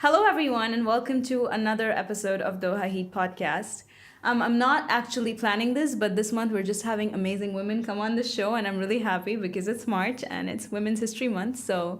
Hello, everyone, and welcome to another episode of Doha Heat podcast. I'm not actually planning this, but this month we're just having amazing women come on the show, and I'm really happy because it's March and it's Women's History Month. So,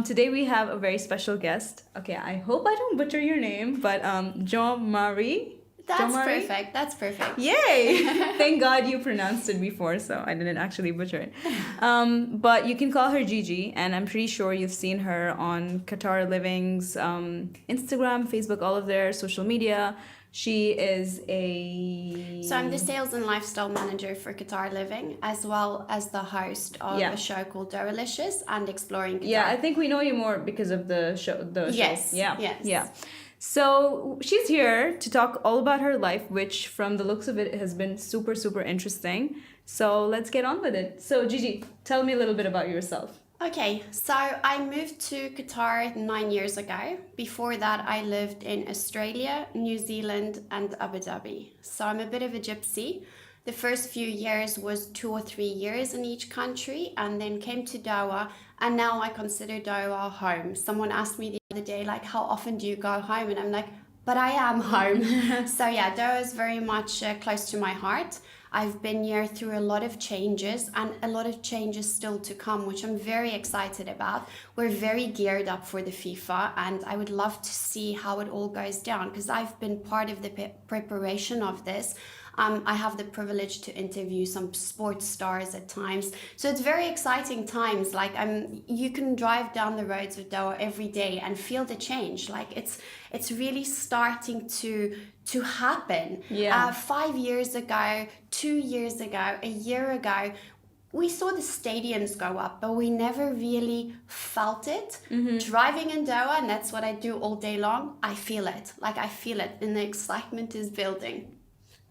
today we have a very special guest. Okay, I hope I don't butcher your name, but Jean Marie. That's Marie? perfect. That's perfect. Yay! Thank God you pronounced it before, so I didn't actually butcher it. But you can call her Gigi, and I'm pretty sure you've seen her on Qatar Living's Instagram, Facebook, all of their social media. She is a. So I'm the sales and lifestyle manager for Qatar Living, as well as the host of a show called Delicious and Exploring Qatar. Yeah, I think we know you more because of the show. Yes. Yeah. Yes. Yeah. So she's here to talk all about her life, which from the looks of it has been super, super interesting. So let's get on with it. So Gigi, tell me a little bit about yourself. Okay, so I moved to Qatar 9 years ago. Before that, I lived in Australia, New Zealand, and Abu Dhabi. So I'm a bit of a gypsy. The first few years was 2 or 3 years in each country, and then came to Doha, and now I consider Doha home. Someone asked me the other day, like, how often do you go home? And I'm like, but I am home. So yeah, Doha is very much close to my heart. I've been here through a lot of changes and a lot of changes still to come, which I'm very excited about. We're very geared up for the FIFA, and I would love to see how it all goes down because I've been part of the preparation of this. I have the privilege to interview some sports stars at times. So it's very exciting times. Like you can drive down the roads of Doha every day and feel the change. Like it's really starting to happen. Yeah. 5 years ago, 2 years ago, a year ago, we saw the stadiums go up, but we never really felt it. Driving in Doha, and that's what I do all day long, I feel it. Like I feel it, and the excitement is building.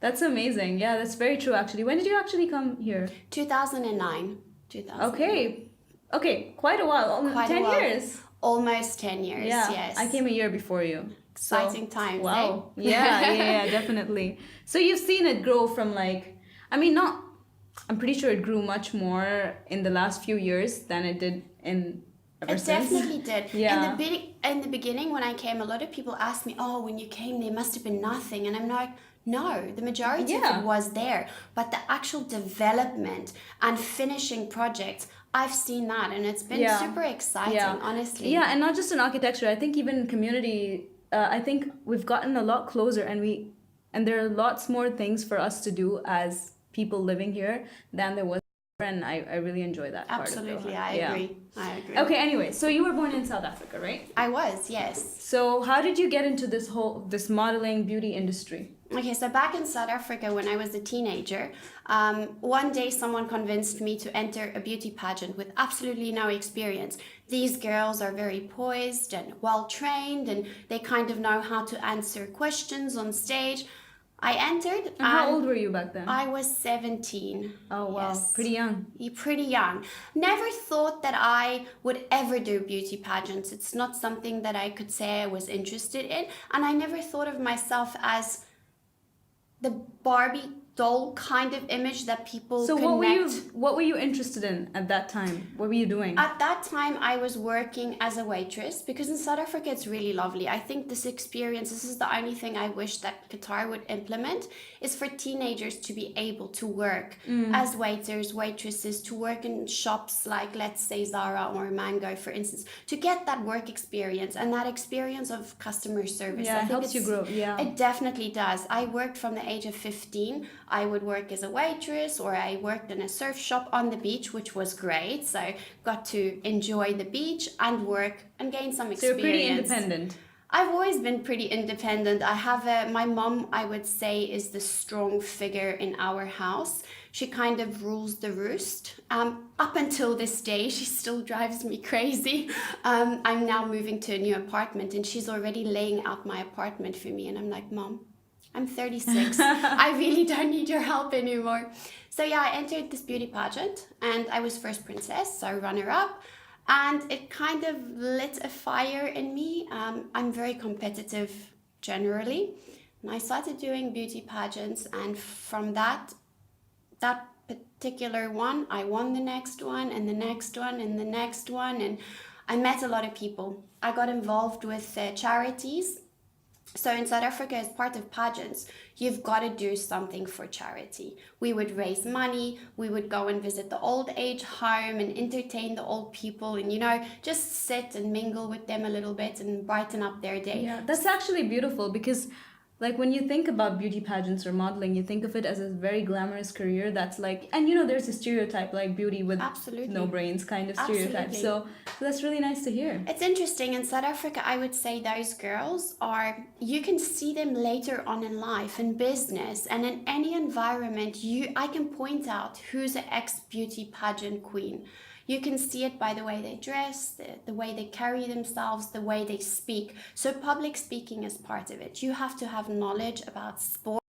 That's amazing. Yeah, that's very true actually. When did you actually come here? 2009. Okay, quite a while. Quite 10 a while. years. Almost 10 years, Yeah, yes. I came a year before you. Exciting times, Wow. eh? Yeah, definitely. So you've seen it grow from I'm pretty sure it grew much more in the last few years than it did ever since. It definitely did. Yeah. In the beginning, when I came, a lot of people asked me, oh, when you came, there must have been nothing. And I'm like, no, the majority of it was there. But the actual development and finishing projects, I've seen that. And it's been super exciting, honestly. Yeah, and not just in architecture. I think even community, I think we've gotten a lot closer and there are lots more things for us to do as people living here than there was. And I really enjoy that Absolutely, part of I agree. Okay, anyway, so you were born in South Africa, right? I was, yes. So how did you get into this modeling beauty industry? Okay, so back in South Africa when I was a teenager, one day someone convinced me to enter a beauty pageant with absolutely no experience. These girls are very poised and well-trained, and they kind of know how to answer questions on stage. I entered. And how old were you back then? I was 17. Oh, wow. Yes. Pretty young. Pretty young. Never thought that I would ever do beauty pageants. It's not something that I could say I was interested in. And I never thought of myself as the Barbie doll kind of image that people connect. So what were you interested in at that time? What were you doing? At that time, I was working as a waitress because in South Africa, it's really lovely. I think this is the only thing I wish that Qatar would implement, is for teenagers to be able to work as waiters, waitresses, to work in shops like, let's say, Zara or Mango, for instance, to get that work experience and that experience of customer service. Yeah, it helps you grow. Yeah. It definitely does. I worked from the age of 15. I would work as a waitress, or I worked in a surf shop on the beach, which was great. So I got to enjoy the beach and work and gain some experience. So you're pretty independent. I've always been pretty independent. I have my mom, I would say, is the strong figure in our house. She kind of rules the roost. Up until this day, she still drives me crazy. I'm now moving to a new apartment, and she's already laying out my apartment for me. And I'm like, Mom, I'm 36. I really don't need your help anymore. So yeah, I entered this beauty pageant and I was first princess, so runner up. And it kind of lit a fire in me. I'm very competitive generally. And I started doing beauty pageants, and from that particular one, I won the next one and the next one and the next one. And I met a lot of people. I got involved with charities. So in South Africa, as part of pageants, you've got to do something for charity. We would raise money, we would go and visit the old age home and entertain the old people and, just sit and mingle with them a little bit and brighten up their day. Yeah, that's actually beautiful because, like, when you think about beauty pageants or modeling, you think of it as a very glamorous career that's like, and there's a stereotype like beauty with Absolutely. no brains kind of stereotype. Absolutely. So that's really nice to hear. It's interesting. In South Africa, I would say those girls you can see them later on in life, in business, and in any environment. I can point out who's an ex-beauty pageant queen. You can see it by the way they dress, the way they carry themselves, the way they speak. So public speaking is part of it. You have to have knowledge about sport,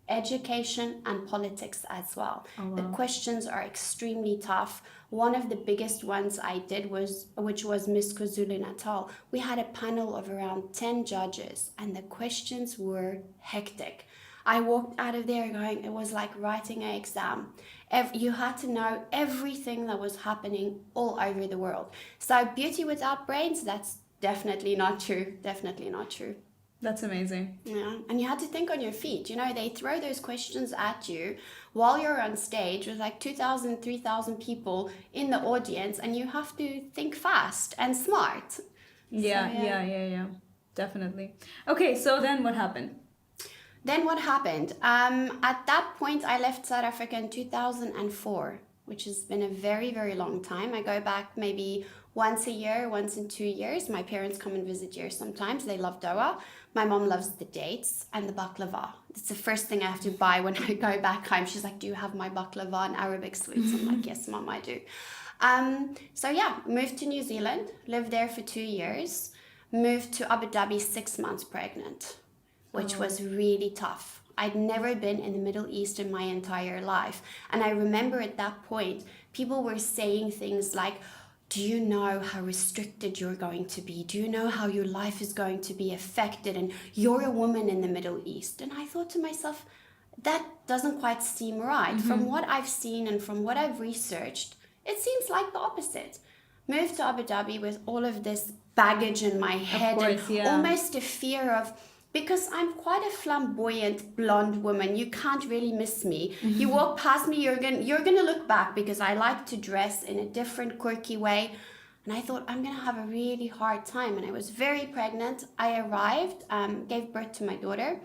education, and politics as well. Oh, wow. The questions are extremely tough. One of the biggest ones I did which was Miss KwaZulu-Natal. We had a panel of around 10 judges and the questions were hectic. I walked out of there going, it was like writing an exam. You had to know everything that was happening all over the world. So beauty without brains, that's definitely not true. Definitely not true. That's amazing. Yeah, and you had to think on your feet. They throw those questions at you while you're on stage with like 2,000, 3,000 people in the audience, and you have to think fast and smart. Yeah. Definitely. Okay, so then what happened? Then what happened? At that point, I left South Africa in 2004, which has been a very, very long time. I go back maybe once a year, once in 2 years. My parents come and visit here sometimes. They love Doha. My mom loves the dates and the baklava. It's the first thing I have to buy when I go back home. She's like, do you have my baklava and Arabic sweets? I'm like, yes, mom, I do. So yeah, moved to New Zealand, lived there for 2 years, moved to Abu Dhabi 6 months pregnant, which was really tough. I'd never been in the Middle East in my entire life. And I remember at that point, people were saying things like, do you know how restricted you're going to be? Do you know how your life is going to be affected? And you're a woman in the Middle East. And I thought to myself, that doesn't quite seem right. Mm-hmm. From what I've seen and from what I've researched, it seems like the opposite. Moved to Abu Dhabi with all of this baggage in my head, and almost a fear of, because I'm quite a flamboyant blonde woman, you can't really miss me. Mm-hmm. You walk past me, you're gonna look back, because I like to dress in a different quirky way. And I thought, I'm gonna have a really hard time. And I was very pregnant. I arrived, gave birth to my daughter,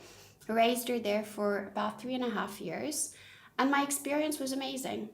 raised her there for about 3.5 years. And my experience was amazing.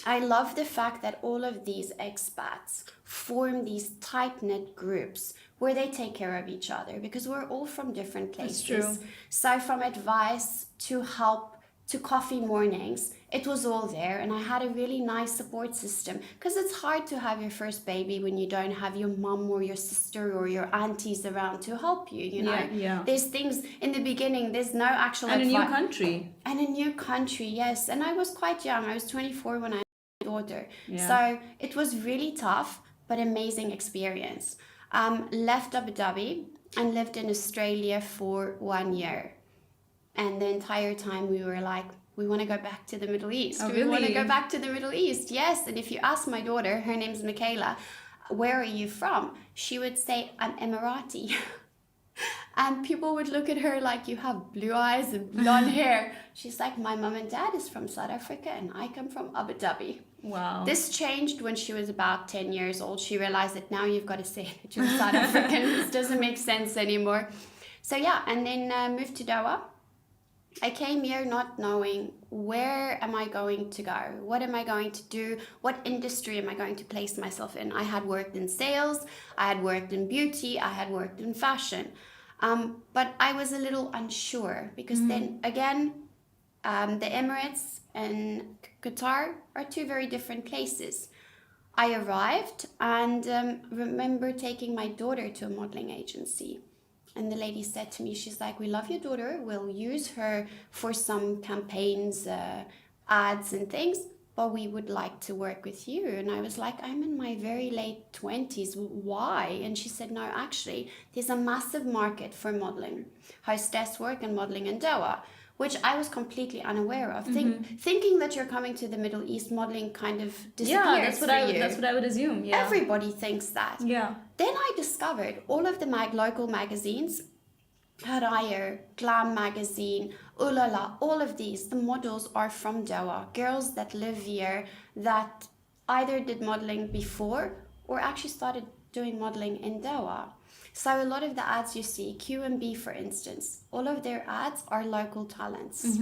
I love the fact that all of these expats form these tight-knit groups where they take care of each other, because we're all from different places. That's true. So from advice to help to coffee mornings, it was all there. And I had a really nice support system, because it's hard to have your first baby when you don't have your mom or your sister or your aunties around to help you, Yeah. There's things in the beginning, there's no actual advice. And a new country. And a new country, yes. And I was quite young. I was 24 when I had my daughter. Yeah. So it was really tough, but amazing experience. Left Abu Dhabi and lived in Australia for 1 year. And the entire time we were like, we want to go back to the Middle East. Oh, we really? want to go back to the Middle East. Yes. And if you ask my daughter, her name's Michaela, where are you from? She would say, I'm Emirati. And people would look at her like, you have blue eyes and blonde hair. She's like, my mom and dad is from South Africa and I come from Abu Dhabi. Wow. This changed when she was about 10 years old. She realized that now you've got to say that you're South African. This doesn't make sense anymore. So yeah, and then moved to Doha. I came here not knowing, where am I going to go? What am I going to do? What industry am I going to place myself in? I had worked in sales, I had worked in beauty, I had worked in fashion. But I was a little unsure, because then again, the Emirates and Qatar are two very different places. I arrived and remember taking my daughter to a modeling agency. And the lady said to me, she's like, we love your daughter. We'll use her for some campaigns, ads and things, but we would like to work with you. And I was like, I'm in my very late 20s. Why? And she said, no, actually, there's a massive market for modeling, hostess work and modeling in Doha. which I was completely unaware of. Thinking that you're coming to the Middle East, modeling kind of disappears Yeah, you. that's what I would assume. Yeah. Everybody thinks that. Yeah. Then I discovered all of the local magazines, Haraya, Glam Magazine, Ulala, all of these, the models are from Doha. Girls that live here that either did modeling before or actually started doing modeling in Doha. So a lot of the ads you see, Q&B for instance, all of their ads are local talents.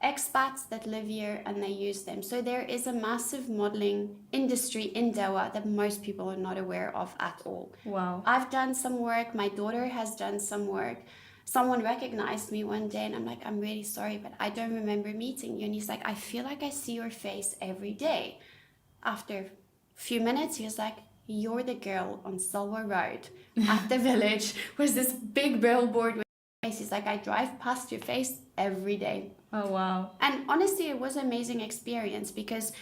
Expats that live here and they use them. So there is a massive modeling industry in Doha that most people are not aware of at all. Wow. I've done some work. My daughter has done some work. Someone recognized me one day and I'm like, I'm really sorry, but I don't remember meeting you. And he's like, I feel like I see your face every day. After a few minutes, he was like, you're the girl on Silver Road at the village. Was this big billboard with your face. He's like, I drive past your face every day. Oh, wow. And honestly, it was an amazing experience because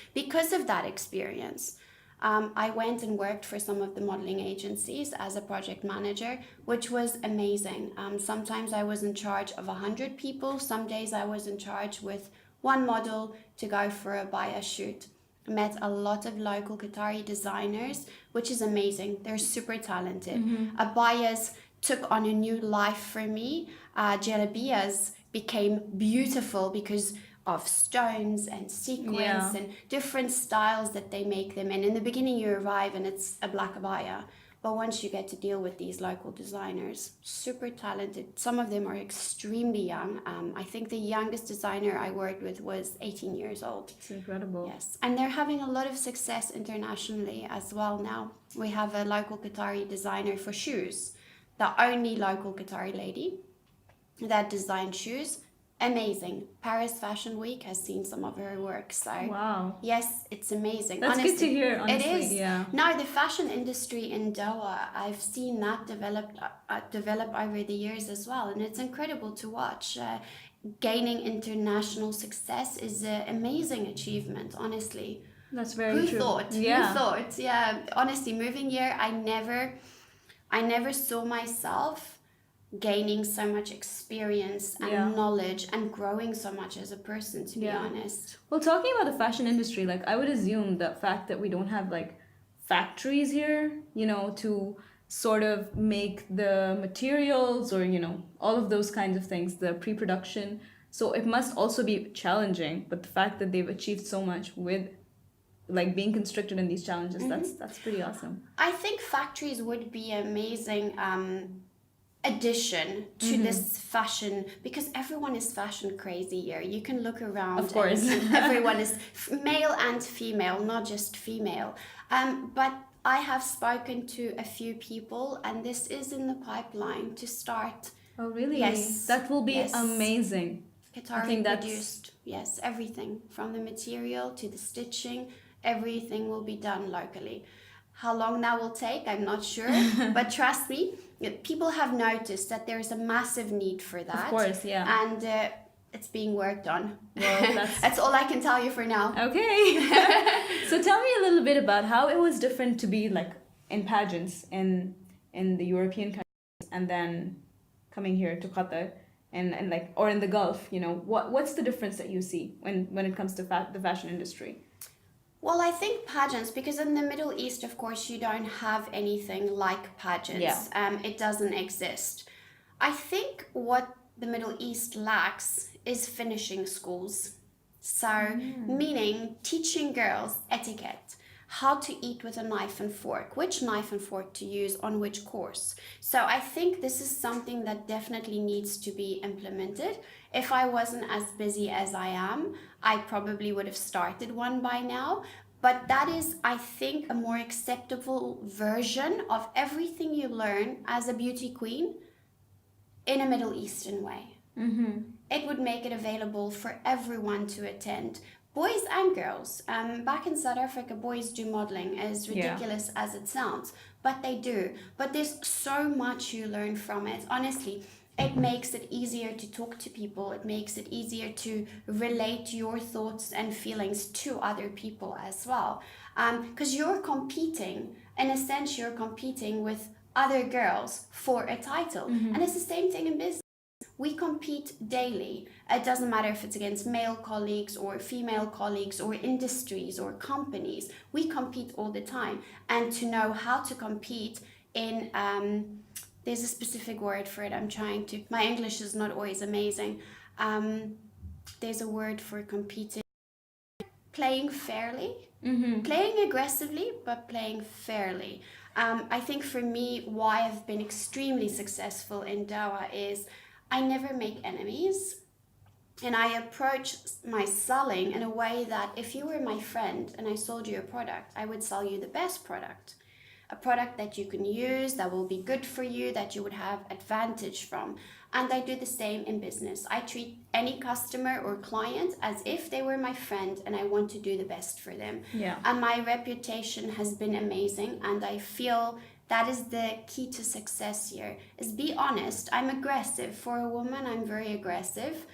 of that experience. I went and worked for some of the modeling agencies as a project manager, which was amazing. Sometimes I was in charge of 100 people. Some days I was in charge with one model to go for a buyer shoot. Met a lot of local Qatari designers, which is amazing. They're super talented. Abayas took on a new life for me. Jalabiyas became beautiful because of stones and sequins and different styles that they make them in. In the beginning, you arrive and it's a black abaya. But once you get to deal with these local designers, super talented. Some of them are extremely young. I think the youngest designer I worked with was 18 years old. It's incredible. Yes. And they're having a lot of success internationally as well now. We have a local Qatari designer for shoes. The only local Qatari lady that designed shoes. Amazing. Paris Fashion Week has seen some of her work. So wow. Yes, it's amazing. That's honestly, good to hear, honestly. It is. Yeah. Now the fashion industry in Doha, I've seen that develop over the years as well, and it's incredible to watch. Gaining international success is an amazing achievement, honestly. That's very true. Who thought? Yeah. Who thought? Yeah. Honestly, moving here, I never saw myself gaining so much experience and knowledge and growing so much as a person, to be honest. Well, talking about the fashion industry, like I would assume the fact that we don't have like factories here, you know, to sort of make the materials or, you know, all of those kinds of things, the pre-production. So it must also be challenging, but the fact that they've achieved so much with like being constricted in these challenges, that's pretty awesome. I think factories would be amazing addition to this fashion, because everyone is fashion crazy here. You can look around, of course, and everyone is male and female, not just female. But I have spoken to a few people and this is in the pipeline to start. Oh really? Yes, that will be amazing. Qatari produced, yes, everything from the material to the stitching, everything will be done locally. How long that will take, I'm not sure. But trust me, people have noticed that there's a massive need for that. Of course, yeah. And it's being worked on. Well, that's all I can tell you for now. Okay. So tell me a little bit about how it was different to be like in pageants in the European countries and then coming here to Qatar and like, or in the Gulf, you know, what's the difference that you see when it comes to the fashion industry? Well, I think pageants, because in the Middle East, of course, you don't have anything like pageants. Yeah. It doesn't exist. I think what the Middle East lacks is finishing schools. So, meaning teaching girls etiquette, how to eat with a knife and fork, which knife and fork to use on which course. So I think this is something that definitely needs to be implemented. If I wasn't as busy as I am, I probably would have started one by now. But that is, I think, a more acceptable version of everything you learn as a beauty queen in a Middle Eastern way. It would make it available for everyone to attend. Boys and girls. Back in South Africa, boys do modeling, as ridiculous as it sounds, but they do. But there's so much you learn from it. Honestly, it makes it easier to talk to people. It makes it easier to relate your thoughts and feelings to other people as well. Because you're competing, in a sense, you're competing with other girls for a title. And it's the same thing in business. we compete daily. It doesn't matter if it's against male colleagues or female colleagues or industries or companies. We compete all the time. And to know how to compete in, there's a specific word for it. My English is not always amazing. There's a word for competing. Playing fairly, playing aggressively, but playing fairly. I think for me, why I've been extremely successful in Doha is I never make enemies. And I approach my selling in a way that if you were my friend and I sold you a product, I would sell you the best product. A product that you can use, that will be good for you, that you would have advantage from. And I do the same in business. I treat any customer or client as if they were my friend and I want to do the best for them. Yeah. And my reputation has been amazing, and I feel that is the key to success here, is be honest. I'm aggressive. For a woman, I'm very aggressive.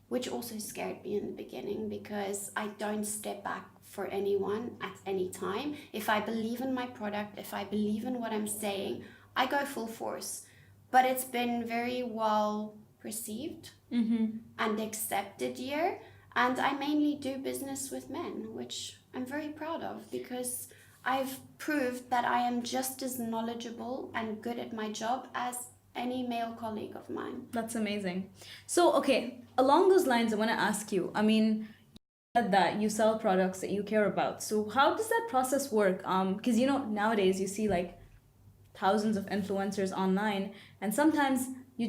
Which also scared me in the beginning because I don't step back for anyone at any time. If I believe in my product, if I believe in what I'm saying, I go full force. But it's been very well perceived and accepted here. And I mainly do business with men, which I'm very proud of because I've proved that I am just as knowledgeable and good at my job as any male colleague of mine. That's amazing. So, okay, along those lines, I want to ask you, I mean, you said that you sell products that you care about. So how does that process work? Because nowadays you see like thousands of influencers online, and sometimes you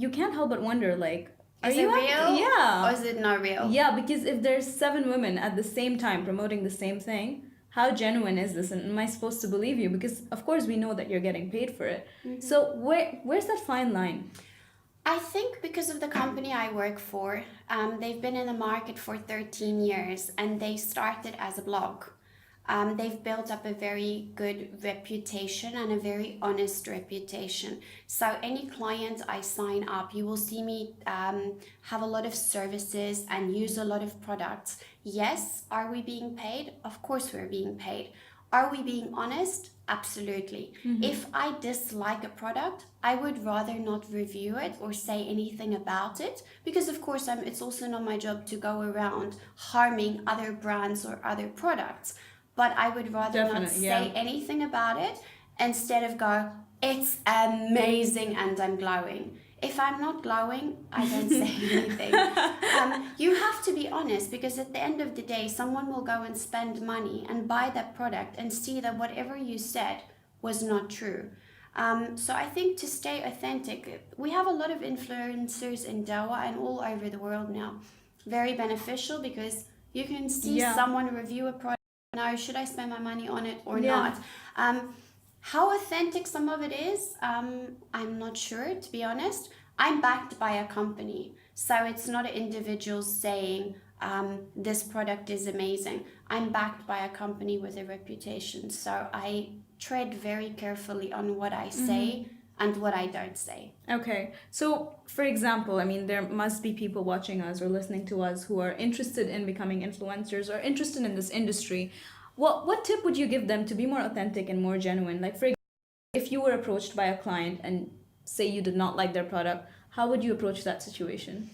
can't help but wonder, like, Is it real? Yeah. Or is it not real? Yeah, because if there's 7 women at the same time promoting the same thing, how genuine is this? And am I supposed to believe you? Because of course we know that you're getting paid for it. So where's that fine line? I think because of the company I work for, they've been in the market for 13 years and they started as a blog. They've built up a very good reputation and a very honest reputation. So any client I sign up, you will see me have a lot of services and use a lot of products. Yes, are we being paid? Of course we're being paid. Are we being honest? Absolutely. If I dislike a product, I would rather not review it or say anything about it because, of course, it's also not my job to go around harming other brands or other products. But I would rather not say anything about it instead of go, it's amazing and I'm glowing. If I'm not glowing, I don't say anything. You have to be honest because at the end of the day, someone will go and spend money and buy that product and see that whatever you said was not true. So I think to stay authentic, we have a lot of influencers in Doha and all over the world now. Very beneficial because you can see someone review a product. Now, should I spend my money on it or not? How authentic some of it is, I'm not sure, to be honest. I'm backed by a company, so it's not an individual saying this product is amazing. I'm backed by a company with a reputation, so I tread very carefully on what I say and what I don't say. Okay, so for example, I mean, there must be people watching us or listening to us who are interested in becoming influencers or interested in this industry. What tip would you give them to be more authentic and more genuine? Like, for example, if you were approached by a client and say you did not like their product, how would you approach that situation?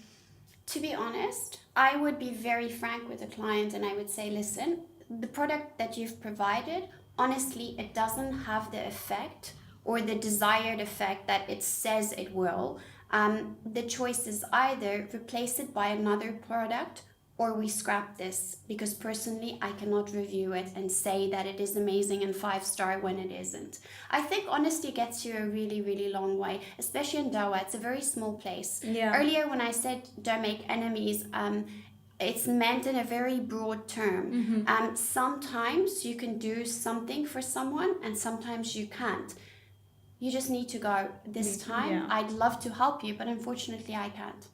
To be honest, I would be very frank with the client and I would say, listen, the product that you've provided, honestly, it doesn't have the effect or the desired effect that it says it will. The choice is either replace it by another product or we scrap this because personally I cannot review it and say that it is amazing and 5-star when it isn't. I think honesty gets you a really, really long way, especially in Doha. It's a very small place. Yeah. Earlier when I said don't make enemies, it's meant in a very broad term. Sometimes you can do something for someone and sometimes you can't. You just need to go, this time I'd love to help you, but unfortunately I can't.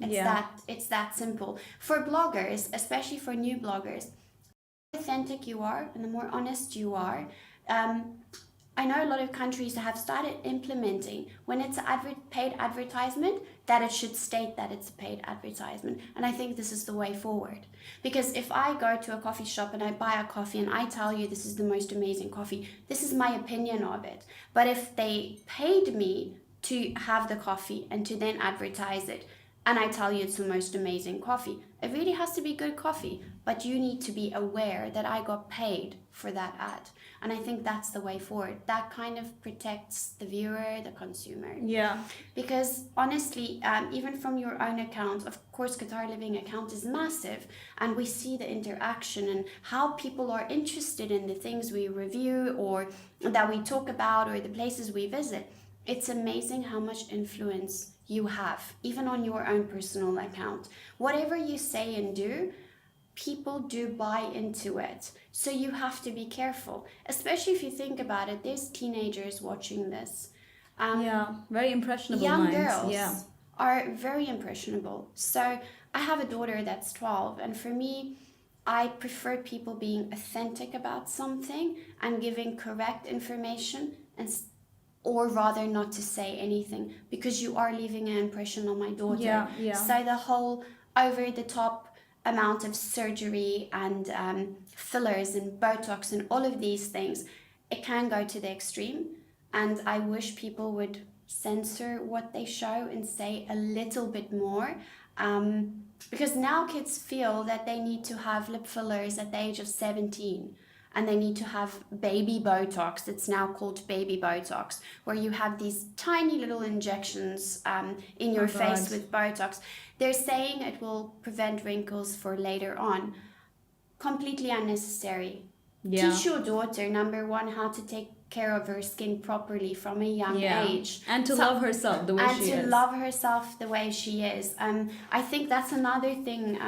It's that simple. For bloggers, especially for new bloggers, the more authentic you are and the more honest you are, I know a lot of countries have started implementing when it's a paid advertisement that it should state that it's a paid advertisement. And I think this is the way forward. Because if I go to a coffee shop and I buy a coffee and I tell you this is the most amazing coffee, this is my opinion of it. But if they paid me to have the coffee and to then advertise it. And I tell you it's the most amazing coffee. It really has to be good coffee, but you need to be aware that I got paid for that ad. And I think that's the way forward. That kind of protects the viewer, the consumer. Yeah. Because honestly, even from your own account, of course, Qatar Living account is massive, and we see the interaction and how people are interested in the things we review or that we talk about or the places we visit. It's amazing how much influence you have, even on your own personal account. Whatever you say and do, people do buy into it. So you have to be careful, especially if you think about it. There's teenagers watching this. Yeah, very impressionable Young minds. girls Yeah. are very impressionable. So I have a daughter that's 12, and for me, I prefer people being authentic about something and giving correct information, or rather not to say anything, because you are leaving an impression on my daughter. Yeah, yeah. So the whole over the top amount of surgery and fillers and Botox and all of these things, it can go to the extreme. And I wish people would censor what they show and say a little bit more. Because now kids feel that they need to have lip fillers at the age of 17. And they need to have baby Botox. It's now called baby Botox, where you have these tiny little injections in your face God. with Botox. They're saying it will prevent wrinkles for later on. Completely unnecessary. Yeah. Teach your daughter, number one, how to take care of her skin properly from a young age. And to love herself the way And she to is. love herself the way she is. I think that's another thing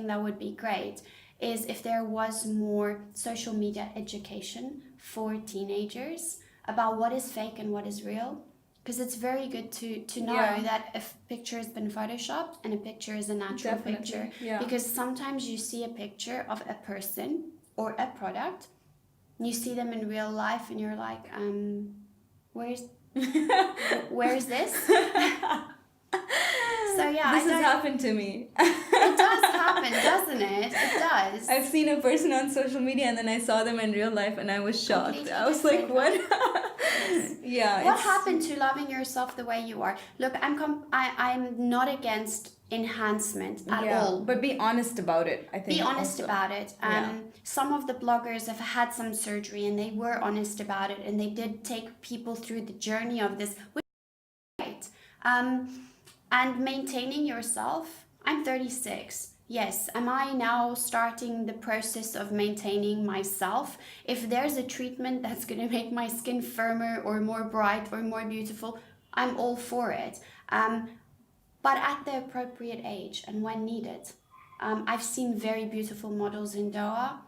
that would be great, is if there was more social media education for teenagers about what is fake and what is real. Because it's very good to know that a picture has been photoshopped and a picture is a natural Definitely, picture. yeah. Because sometimes you see a picture of a person or a product, you see them in real life and you're like, where's this? So yeah, This has happened to me. It does happen, doesn't it? It does. I've seen a person on social media and then I saw them in real life and I was shocked. Completely I was like, different, what? Yes. Yeah. What happened to loving yourself the way you are? Look, I'm not against enhancement at all. But be honest about it, I think. Be honest also. about it. Some of the bloggers have had some surgery and they were honest about it, and they did take people through the journey of this, which is great. And maintaining yourself. I'm 36. Yes, am I now starting the process of maintaining myself? If there's a treatment that's going to make my skin firmer or more bright or more beautiful, I'm all for it. But at the appropriate age and when needed. I've seen very beautiful models in Doha.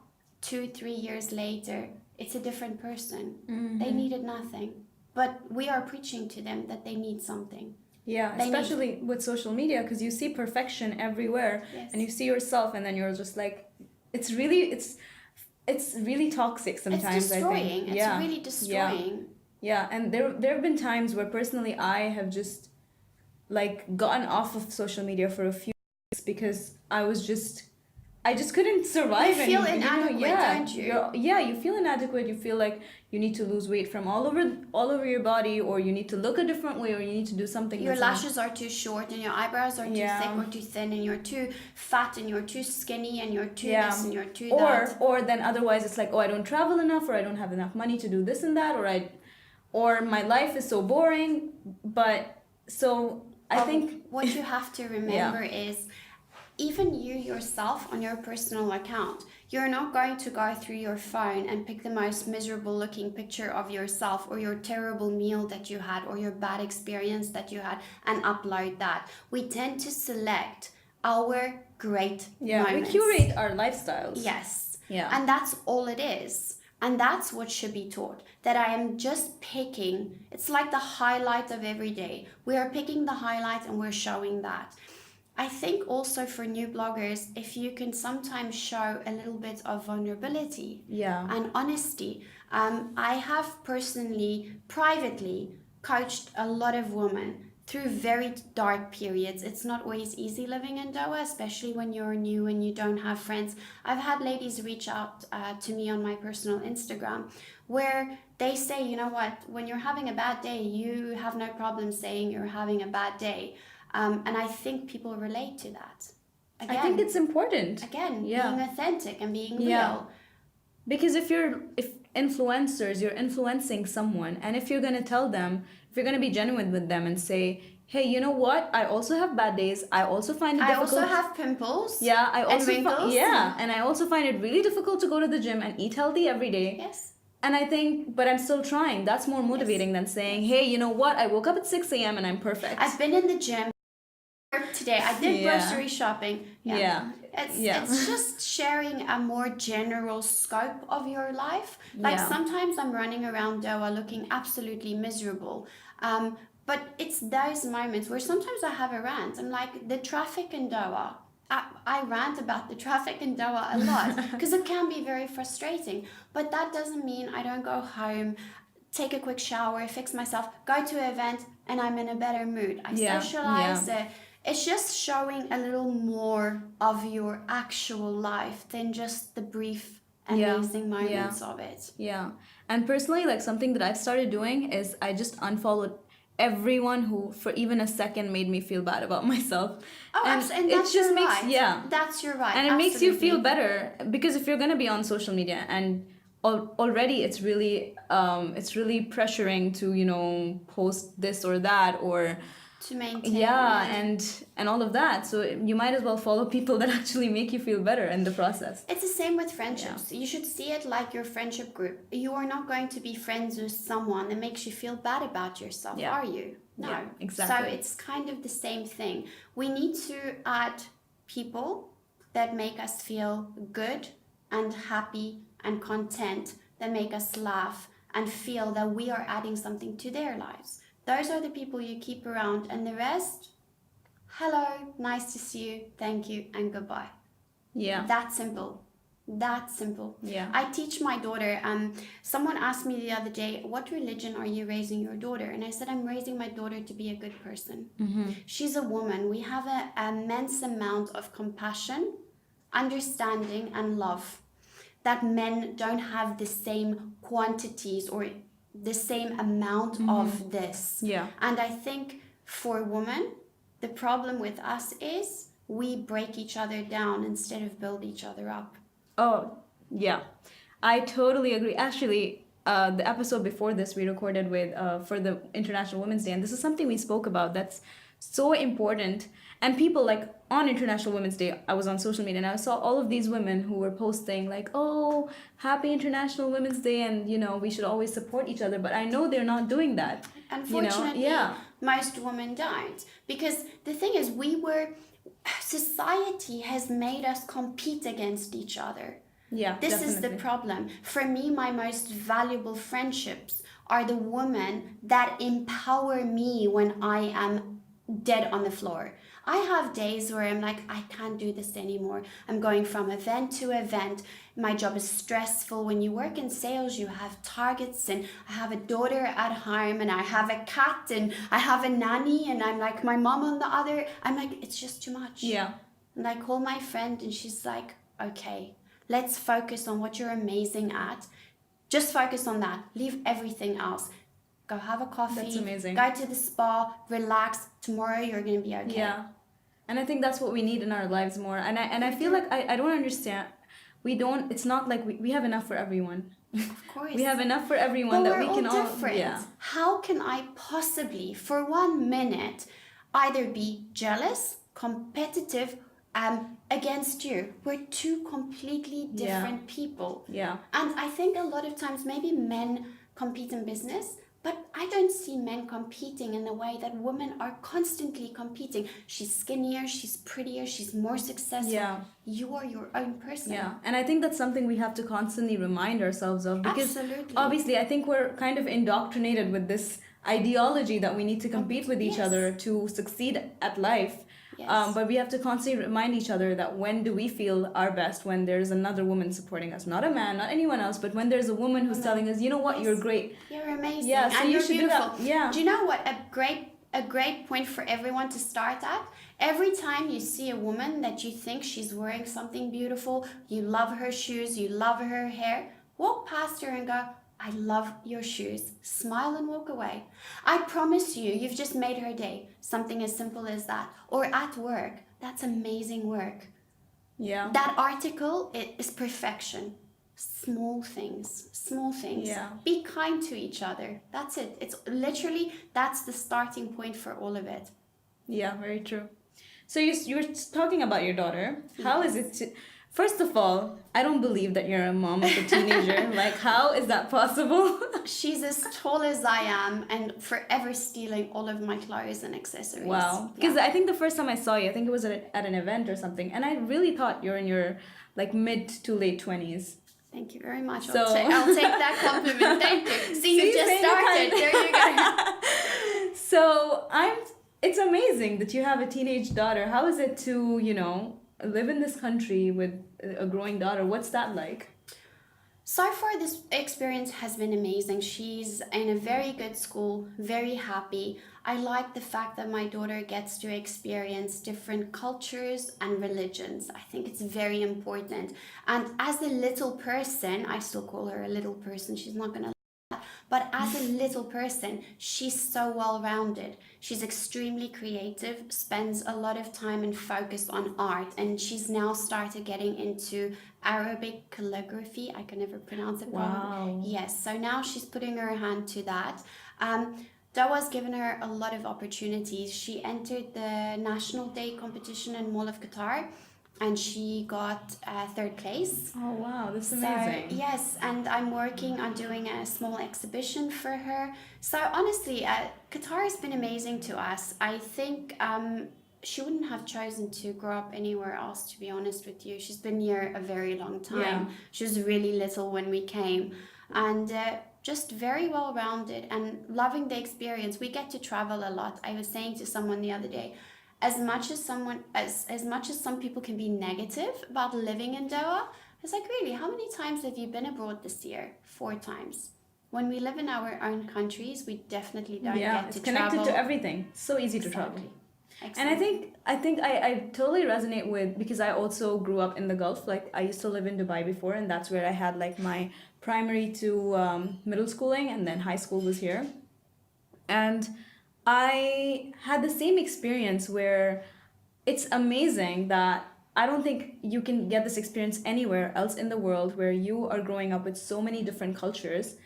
2-3 years later, it's a different person. Mm-hmm. They needed nothing. But we are preaching to them that they need something. Yeah, especially with social media, because you see perfection everywhere. Yes. And you see yourself and then you're just like, it's really toxic sometimes. It's destroying. I think. It's really destroying. Yeah, and there have been times where personally I have just like gotten off of social media for a few weeks because I just couldn't survive. You feel anymore, inadequate, don't you? You feel inadequate. You feel like you need to lose weight from all over your body, or you need to look a different way, or you need to do something. Your lashes are too short, and your eyebrows are too thick or too thin, and you're too fat, and you're too skinny, and you're too this, and you're too that. Or then otherwise it's like, oh, I don't travel enough, or I don't have enough money to do this and that, or my life is so boring. But so I think what you have to remember is, even you yourself on your personal account, you're not going to go through your phone and pick the most miserable looking picture of yourself, or your terrible meal that you had, or your bad experience that you had, and upload that. We tend to select our great moments. We curate our lifestyles. Yes. Yeah. And that's all it is. And that's what should be taught, that I am just picking. It's like the highlight of every day. We are picking the highlight and we're showing that. I think also for new bloggers, if you can sometimes show a little bit of vulnerability and honesty. I have personally, privately, coached a lot of women through very dark periods. It's not always easy living in Doha, especially when you're new and you don't have friends. I've had ladies reach out to me on my personal Instagram where they say, you know what, when you're having a bad day, you have no problem saying you're having a bad day. And I think people relate to that. I think it's important. Again, Yeah. being authentic and being Yeah. real. Because if influencers, you're influencing someone, and if you're gonna tell them, if you're gonna be genuine with them and say, hey, you know what? I also have bad days. I also find it I difficult. also have pimples. Yeah, I also and wrinkles. and I also find it really difficult to go to the gym and eat healthy every day. Yes. And I think, but I'm still trying. That's more motivating than saying, hey, you know what? I woke up at 6 a.m. and I'm perfect. I've been in the gym today. I did Yeah. grocery shopping. Yeah. It's just sharing a more general scope of your life. Like Yeah. sometimes I'm running around Doha looking absolutely miserable. But it's those moments where sometimes I have a rant. I'm like, the traffic in Doha. I rant about the traffic in Doha a lot because it can be very frustrating. But that doesn't mean I don't go home, take a quick shower, fix myself, go to an event, and I'm in a better mood. I Yeah, socialize. It's just showing a little more of your actual life than just the brief, amazing moments of it. Yeah. And personally, like something that I've started doing is I just unfollowed everyone who for even a second made me feel bad about myself. Oh, and absolutely. it That's just your makes right. That's your right. and it makes you feel Absolutely. better, because if you're gonna be on social media and already it's really pressuring to, you know, post this or that or To maintain. and all of that, so you might as well follow people that actually make you feel better in the process. It's the same with friendships. You should see it like your friendship group. You are not going to be friends with someone that makes you feel bad about yourself, Yeah. are you? No. Yeah, exactly. So it's kind of the same thing. We need to add people that make us feel good and happy and content, that make us laugh and feel that we are adding something to their lives. Those are the people you keep around, and the rest, hello, nice to see you, thank you, and goodbye. Yeah. That simple. That simple. Yeah. I teach my daughter. Someone asked me the other day, what religion are you raising your daughter? And I said, I'm raising my daughter to be a good person. She's a woman. We have an immense amount of compassion, understanding, and love that men don't have the same quantities or the same amount of this. Yeah. And I think for women, the problem with us is we break each other down instead of build each other up. Oh, yeah. I totally agree. Actually, the episode before this we recorded with for the International Women's Day, and this is something we spoke about that's so important. And people, like, on International Women's Day, I was on social media and I saw all of these women who were posting like, oh, happy International Women's Day, and you know, we should always support each other. But I know they're not doing that. Unfortunately, You know? Yeah. most women don't. Because the thing is, society has made us compete against each other. Yeah, This is the problem. For me, my most valuable friendships are the women that empower me when I am dead on the floor. I have days where I'm like, I can't do this anymore. I'm going from event to event. My job is stressful. When you work in sales, you have targets, and I have a daughter at home, and I have a cat, and I have a nanny, and I'm like my mom on the other. I'm like, it's just too much. Yeah. And I call my friend, and she's like, okay, let's focus on what you're amazing at. Just focus on that. Leave everything else. Go have a coffee. That's amazing. Go to the spa, relax. Tomorrow you're going to be okay. Yeah. And I think that's what we need in our lives more. And I feel like I don't understand. It's not like we have enough for everyone. Of course. We have enough for everyone But that we we're can all all. different. Yeah. How can I possibly, for 1 minute, either be jealous, competitive, against you? We're two completely different people. Yeah. And I think a lot of times maybe men compete in business, but I don't see men competing in the way that women are constantly competing. She's skinnier, she's prettier, she's more successful. Yeah. You are your own person. Yeah, and I think that's something we have to constantly remind ourselves of, because Absolutely. obviously I think we're kind of indoctrinated with this ideology that we need to compete with each Yes. other to succeed at life. Yes. But we have to constantly remind each other that when do we feel our best? When there's another woman supporting us, not a man, not anyone else, but when there's a woman who's telling us, you know what, Yes. you're great. You're amazing. Yeah, so and you you're should do beautiful. that. Yeah. Do you know what a great a great point for everyone to start at. Every time you see a woman that you think she's wearing something beautiful, you love her shoes, you love her hair, walk past her and go, I love your shoes. Smile and walk away. I promise you, you've just made her day. Something as simple as that. Or at work, that's amazing work. Yeah. That article is perfection. Small things, small things. Yeah. Be kind to each other. That's it. It's literally, that's the starting point for all of it. Yeah, very true. So you were talking about your daughter. How is it to, first of all, I don't believe that you're a mom of a teenager. Like, how is that possible? She's as tall as I am and forever stealing all of my clothes and accessories. Wow. Because Yeah. I think the first time I saw you, I think it was at an event or something, and I really thought you're in your like mid to late 20s. Thank you very much. So- I'll take that compliment. Thank you. See, you just saying started. kind. There you go. So it's amazing that you have a teenage daughter. How is it to, live in this country with a growing daughter? What's that like? So far, this experience has been amazing. She's in a very good school, very happy. I like the fact that my daughter gets to experience different cultures and religions. I think it's very important. And as a little person, I still call her a little person, she's not going to. But as a little person, she's so well-rounded. She's extremely creative, spends a lot of time and focus on art, and she's now started getting into Arabic calligraphy. I can never pronounce it properly. Wow. Yes, so now she's putting her hand to that. Doha's given her a lot of opportunities. She entered the National Day competition in Mall of Qatar, and she got third place. Oh, wow. That's So, amazing. yes, and I'm working on doing a small exhibition for her. So honestly, Qatar has been amazing to us. I think she wouldn't have chosen to grow up anywhere else, to be honest with you. She's been here a very long time. Yeah. She was really little when we came. And just very well-rounded and loving the experience. We get to travel a lot. I was saying to someone the other day, as much as some people can be negative about living in Doha, it's like, really, how many times have you been abroad this year? 4 times. When we live in our own countries, we definitely don't Yeah, get it's to connected travel. to everything. So easy to travel. Exactly. And I Exactly. think I totally resonate with, because I also grew up in the Gulf. Like, I used to live in Dubai before, and that's where I had like my primary to middle schooling, and then high school was here. And I had the same experience where it's amazing that I don't think you can get this experience anywhere else in the world, where you are growing up with so many different cultures.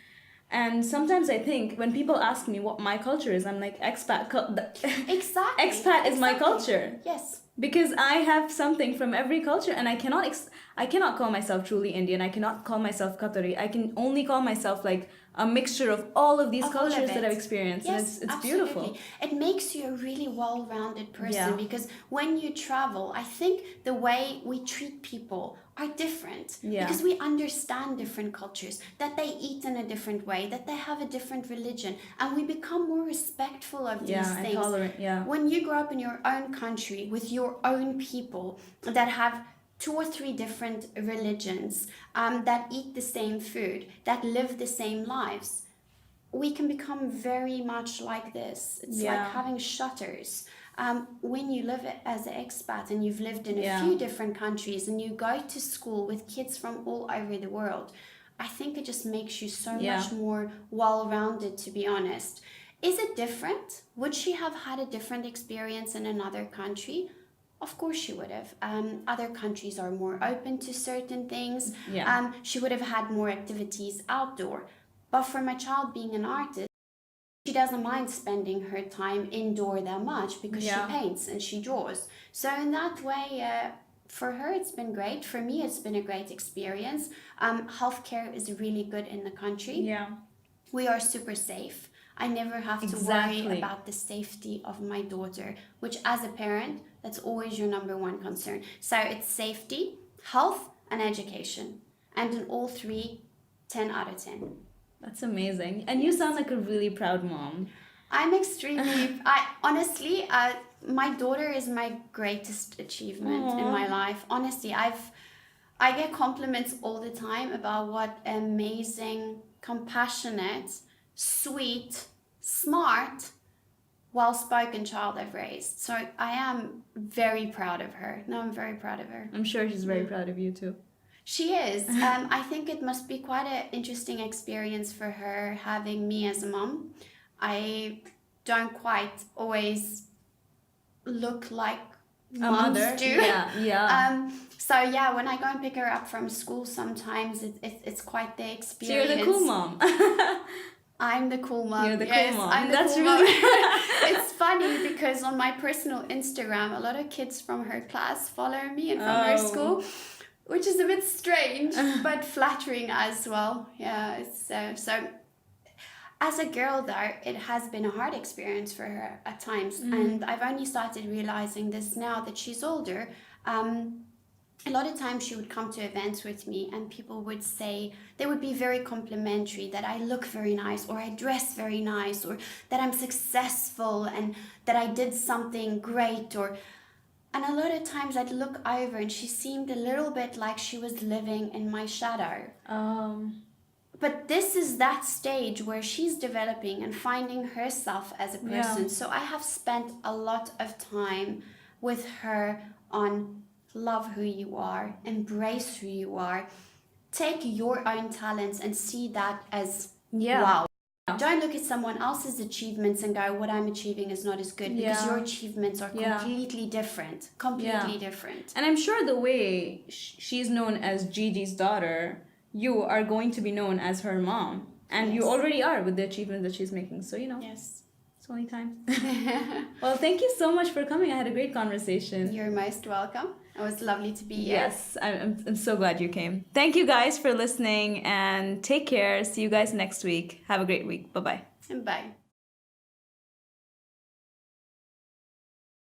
And sometimes I think when people ask me what my culture is, I'm like, Exactly. expat is my Exactly. culture. Yes. Because I have something from every culture, and I cannot call myself truly Indian. I cannot call myself Qatari. I can only call myself like a mixture of all of these Of all of cultures that it. I've experienced. And Yes, it's absolutely. beautiful. It makes you a really well-rounded person Yeah. because when you travel, I think the way we treat people are different Yeah. because we understand different cultures, that they eat in a different way, that they have a different religion, and we become more respectful of these Yeah, and things. tolerant. Yeah. When you grow up in your own country with your own people that have 2 or 3 different religions, that eat the same food, that live the same lives, we can become very much like this. It's like Yeah. having shutters. When you live as an expat and you've lived in a Yeah. few different countries and you go to school with kids from all over the world, I think it just makes you so Yeah. much more well-rounded, to be honest. Is it different? Would she have had a different experience in another country? Of course she would have. Other countries are more open to certain things. Yeah. She would have had more activities outdoor. But for my child being an artist, she doesn't mind spending her time indoor that much because Yeah. she paints and she draws. So in that way, for her it's been great. For me, it's been a great experience. Healthcare is really good in the country. Yeah. We are super safe. I never have to Exactly. worry about the safety of my daughter, which as a parent, that's always your number one concern. So it's safety, health, and education. And in all 3, 10 out of 10. That's amazing. And you sound like a really proud mom. I'm extremely, honestly, my daughter is my greatest achievement in my life. Honestly, I get compliments all the time about what amazing, compassionate, sweet, smart, well-spoken child I've raised. So I am very proud of her. No, I'm very proud of her. I'm sure she's very proud of you too. She is. I think it must be quite an interesting experience for her having me as a mom. I don't quite always look like A moms mother. do. Yeah. So yeah, when I go and pick her up from school, sometimes it's quite the So experience. you're the cool mom. I'm the cool mom. You're the Yes, cool mom. I'm the That's cool really. mom. It's funny because on my personal Instagram, a lot of kids from her class follow me and from her Oh. school, which is a bit strange but flattering as well. Yeah, it's so. As a girl, though, it has been a hard experience for her at times, and I've only started realizing this now that she's older. A lot of times she would come to events with me and people would say, they would be very complimentary, that I look very nice, or I dress very nice, or that I'm successful and that I did something great, and a lot of times I'd look over and she seemed a little bit like she was living in my shadow. But this is that stage where she's developing and finding herself as a person. Yeah. So I have spent a lot of time with her on love who you are, embrace who you are, take your own talents and see that as Yeah. wow. Don't look at someone else's achievements and go, what I'm achieving is not as good, because your achievements are completely different. Completely different. And I'm sure the way she's known as Gigi's daughter, you are going to be known as her mom. And you already are with the achievement that she's making. So, Yes. it's only time. Well, thank you so much for coming. I had a great conversation. You're most welcome. It was lovely to be here. Yes, I'm so glad you came. Thank you guys for listening and take care. See you guys next week. Have a great week. Bye-bye. And bye.